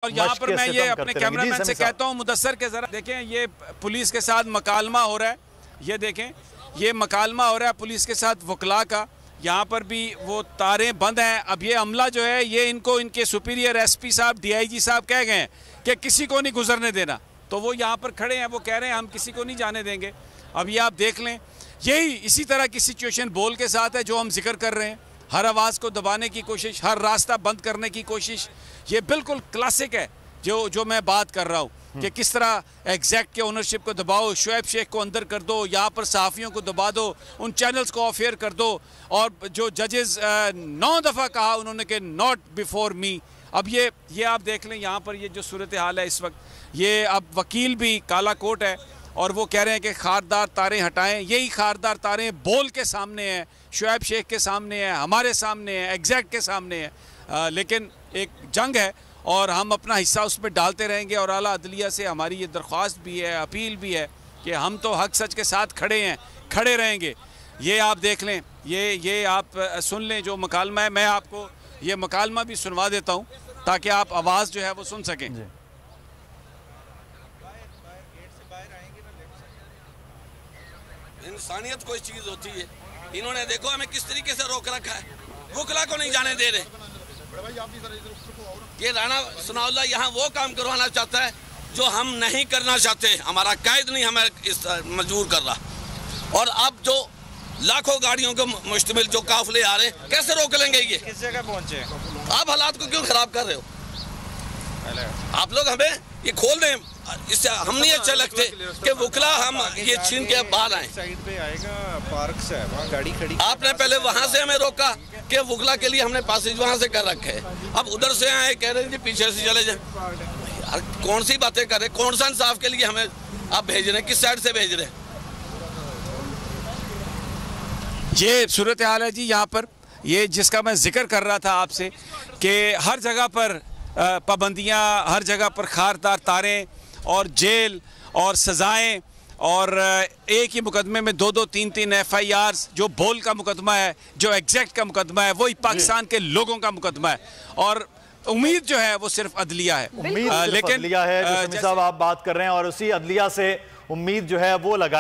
और यहाँ पर मैं ये अपने कैमरामैन से कहता हूँ मुदस्सर के जरा देखें, ये पुलिस के साथ मकालमा हो रहा है। ये देखें, ये मकालमा हो रहा है पुलिस के साथ वकला का। यहाँ पर भी वो तारें बंद हैं। अब ये अमला जो है ये इनको इनके सुपीरियर एसपी साहब डीआईजी साहब कह गए हैं कि किसी को नहीं गुजरने देना, तो वो यहाँ पर खड़े हैं, वो कह रहे हैं हम किसी को नहीं जाने देंगे। अब ये आप देख लें, यही इसी तरह की सिचुएशन बोल के साथ है जो हम जिक्र कर रहे हैं। हर आवाज़ को दबाने की कोशिश, हर रास्ता बंद करने की कोशिश, ये बिल्कुल क्लासिक है जो मैं बात कर रहा हूँ कि किस तरह एग्जैक्ट के ओनरशिप को दबाओ, शुएब शेख को अंदर कर दो, यहाँ पर सहाफ़ियों को दबा दो, उन चैनल्स को ऑफ एयर कर दो। और जो जजेस 9 दफ़ा कहा उन्होंने कि नॉट बिफोर मी। अब ये आप देख लें यहाँ पर ये जो सूरत हाल है इस वक्त, ये अब वकील भी काला कोट है और वो कह रहे हैं कि खारदार तारें हटाएं। यही खारदार तारें बोल के सामने हैं, शुएब शेख के सामने है, हमारे सामने है, एग्जैक्ट के सामने है। लेकिन एक जंग है और हम अपना हिस्सा उसमें डालते रहेंगे। और आला अदलिया से हमारी ये दरख्वास्त भी है, अपील भी है कि हम तो हक सच के साथ खड़े हैं, खड़े रहेंगे। ये आप देख लें, ये आप सुन लें जो मकालमा है। मैं आपको ये मकालमा भी सुनवा देता हूँ ताकि आप आवाज़ जो है वो सुन सकें। इंसानियत कोई चीज़ होती है, इन्होंने देखो हमें किस तरीके से रोक रखा है, वकला को नहीं जाने दे रहे। ये राणा सनाउल्लाह यहाँ वो काम करवाना चाहता है जो हम नहीं करना चाहते। हमारा कायद नहीं हमें इस मजबूर कर रहा। और अब जो लाखों गाड़ियों के मुश्तमिल जो काफिले आ रहे हैं, कैसे रोक लेंगे? ये किस जगह पहुंचे? आप हालात को क्यों खराब कर रहे हो? आप लोग हमें ये खोल दें, इससे हम नहीं अच्छे लगते कि वकला हम ये छीन के बाहर आए। साइड पे आएगा, पार्क से वहाँ गाड़ी खड़ी। आपने पहले वहाँ से हमें रोका कि वकला के लिए हमने पासेज वहाँ से कर रखे है, अब उधर से आए कह रहे हैं जी पीछे से चले जाए। यार कौन सी बातें कर रहे, कौन सा इंसाफ के लिए हमें आप भेज रहे हैं, किस साइड से भेज रहे हैं? ये सूरत हाल है जी यहाँ पर, ये जिसका मैं जिक्र कर रहा था आपसे कि हर जगह पर पाबंदियाँ, हर जगह पर खारदार तारें और जेल और सज़ाएं, और एक ही मुकदमे में 2-2, 3-3 FIRs। जो बोल का मुकदमा है, जो एग्जैक्ट का मुकदमा है, वही पाकिस्तान के लोगों का मुकदमा है। और उम्मीद जो है वो सिर्फ अदलिया है, लेकिन अदलिया है जो साहब आप बात कर रहे हैं, और उसी अदलिया से उम्मीद जो है वो लगा